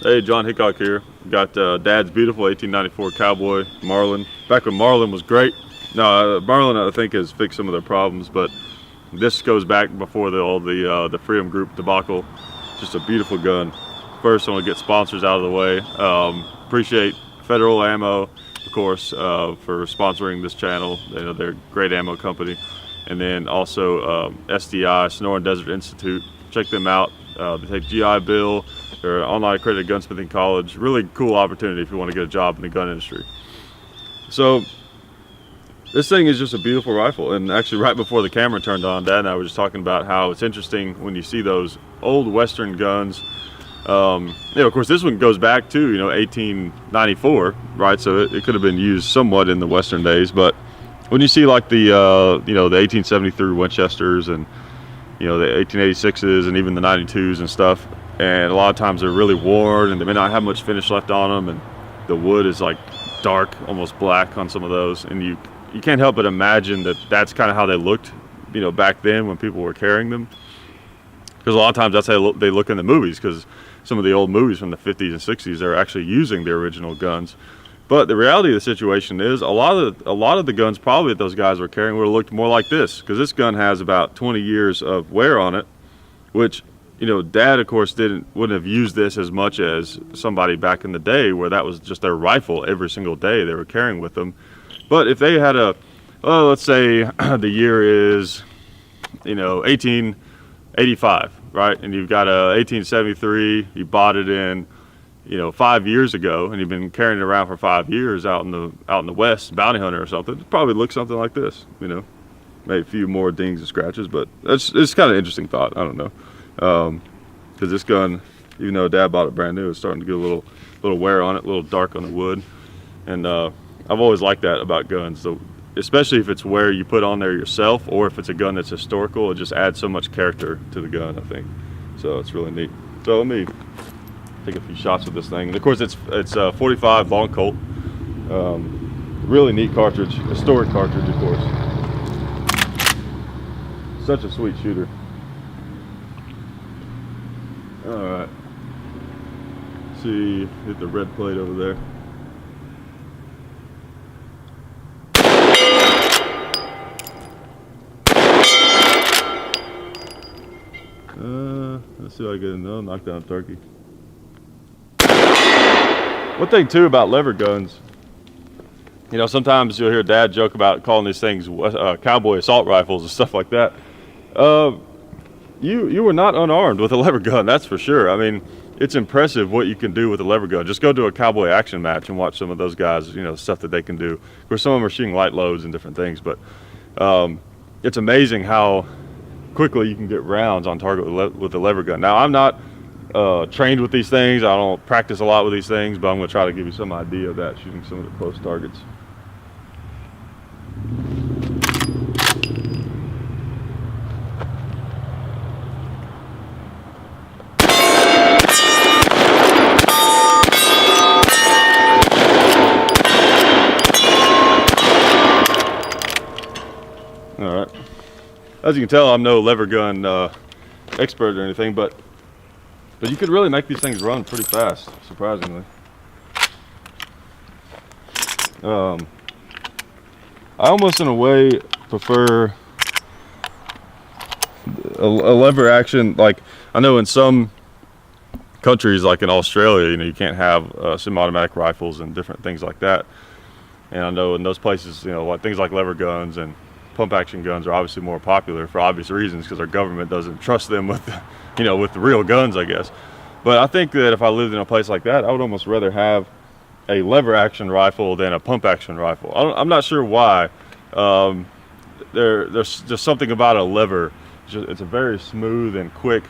Hey, John Hickok here. Got Dad's beautiful 1894 Cowboy Marlin. Back when Marlin was great. No, Marlin I think has fixed some of their problems, but this goes back before all the Freedom Group debacle. Just a beautiful gun. First, I want to get sponsors out of the way. Appreciate Federal Ammo, of course, for sponsoring this channel. You know, they're a great ammo company. And then also SDI, Sonoran Desert Institute. Check them out. They take GI Bill. They're an online accredited gunsmithing college. Really cool opportunity if you want to get a job in the gun industry. So this thing is just a beautiful rifle. And actually right before the camera turned on, Dad and I were just talking about how it's interesting when you see those old Western guns. You know, of course, this one goes back to, 1894, right? So it could have been used somewhat in the Western days. But when you see like the 1873 Winchesters and, the 1886s and even the 92s and stuff, and a lot of times they're really worn and they may not have much finish left on them, and the wood is like dark, almost black on some of those, and you can't help but imagine that that's kind of how they looked, back then when people were carrying them, because a lot of times that's how they look in the movies, because some of the old movies from the 50s and 60s they're actually using the original guns. But the reality of the situation is a lot of the guns probably that those guys were carrying would have looked more like this, because this gun has about 20 years of wear on it, which Dad of course wouldn't have used this as much as somebody back in the day where that was just their rifle every single day they were carrying with them. But if they had let's say the year is 1885, right, and you've got a 1873, you bought it in 5 years ago, and you've been carrying it around for 5 years out in the West, bounty hunter or something, it probably looks something like this, maybe a few more dings and scratches, but it's kind of an interesting thought. I don't know, because this gun, even though Dad bought it brand new, it's starting to get a little wear on it, a little dark on the wood, and I've always liked that about guns, so especially if it's where you put on there yourself, or if it's a gun that's historical, it just adds so much character to the gun, I think. So it's really neat. So let me take a few shots with this thing. And of course it's 45 long Colt. Really neat cartridge, historic cartridge, of course. Such a sweet shooter. All right. See, hit the red plate over there. Let's see if I get another knockdown turkey. One thing too about lever guns, sometimes you'll hear Dad joke about calling these things cowboy assault rifles and stuff like that. You were not unarmed with a lever gun, that's for sure. I mean, it's impressive what you can do with a lever gun. Just go to a cowboy action match and watch some of those guys, stuff that they can do. Of course, some of them are shooting light loads and different things, but it's amazing how quickly you can get rounds on target with a lever gun. Now, I'm not trained with these things. I don't practice a lot with these things, but I'm going to try to give you some idea of that shooting some of the close targets. All right. As you can tell, I'm no lever gun expert or anything, but you could really make these things run pretty fast, surprisingly. I almost, in a way, prefer a lever action. Like, I know in some countries, like in Australia, you can't have semi-automatic rifles and different things like that. And I know in those places, things like lever guns and pump action guns are obviously more popular for obvious reasons, because our government doesn't trust them with with the real guns, I guess. But I think that if I lived in a place like that, I would almost rather have a lever action rifle than a pump action rifle. I'm not sure why. There's just something about a lever. It's a very smooth and quick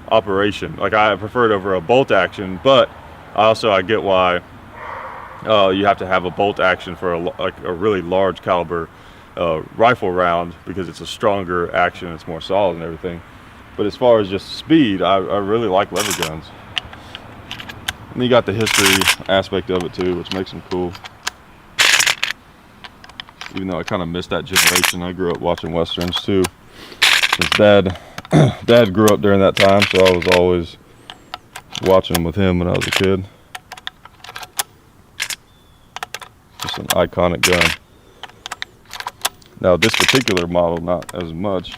operation. Like, I prefer it over a bolt action, but I get why you have to have a bolt action for a really large caliber rifle round, because it's a stronger action, it's more solid and everything. But as far as just speed, I really like lever guns. And you got the history aspect of it too, which makes them cool. Even though I kind of missed that generation, I grew up watching westerns too. His dad grew up during that time, so I was always watching them with him when I was a kid. Just an iconic gun. Now this particular model, not as much,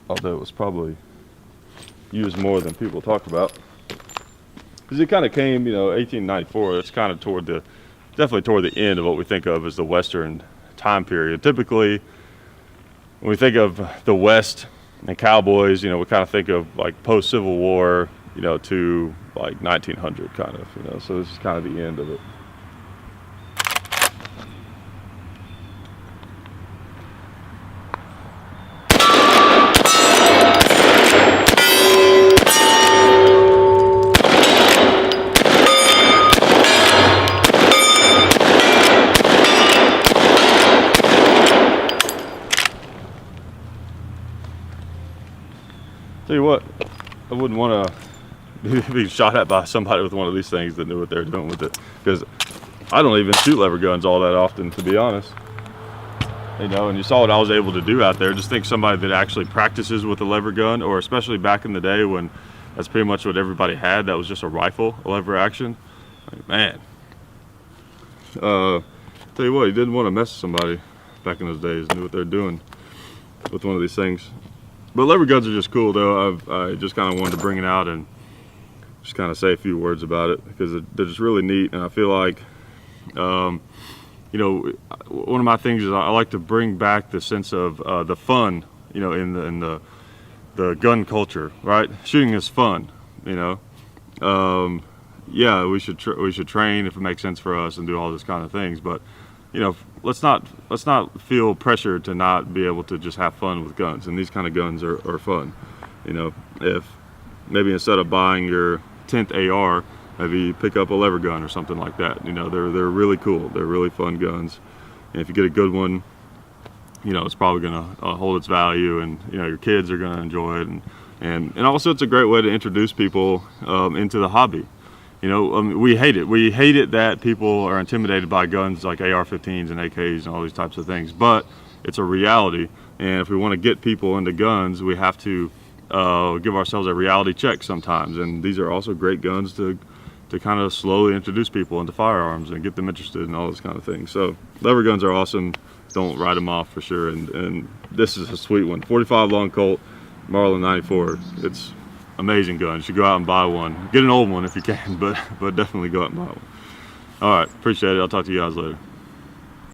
although it was probably used more than people talk about. Because it kind of came, you know, 1894, that's kind of definitely toward the end of what we think of as the Western time period. Typically, when we think of the West and cowboys, you know, we kind of think of like post-Civil War, you know, to like 1900 kind of, you know, so this is kind of the end of it. Tell you what, I wouldn't want to be shot at by somebody with one of these things that knew what they were doing with it, because I don't even shoot lever guns all that often, to be honest. You know, and you saw what I was able to do out there. Just think somebody that actually practices with a lever gun, or especially back in the day when that's pretty much what everybody had. That was just a rifle, a lever action. Like, man, tell you what, you didn't want to mess with somebody back in those days, knew what they're doing with one of these things. But lever guns are just cool, though. I just kind of wanted to bring it out and just kind of say a few words about it, because they're just really neat. And I feel like, you know, one of my things is I like to bring back the sense of the fun, you know, in the gun culture, right? Shooting is fun, you know. Yeah, we should train if it makes sense for us and do all this kind of things, but you know, let's not feel pressure to not be able to just have fun with guns. And these kind of guns are fun. You know, if maybe instead of buying your 10th AR, maybe you pick up a lever gun or something like that. You know, they're really cool. They're really fun guns. And if you get a good one, you know, it's probably gonna hold its value, and you know, your kids are gonna enjoy it. And also it's a great way to introduce people into the hobby. You know, we hate it. We hate it that people are intimidated by guns like AR-15s and AKs and all these types of things, but it's a reality. And if we want to get people into guns, we have to give ourselves a reality check sometimes. And these are also great guns to kind of slowly introduce people into firearms and get them interested in all this kind of thing. So lever guns are awesome. Don't write them off for sure. And this is a sweet one. 45 long Colt, Marlin 94. It's amazing gun. You should go out and buy one. Get an old one if you can, but definitely go out and buy one. All right, appreciate it. I'll talk to you guys later.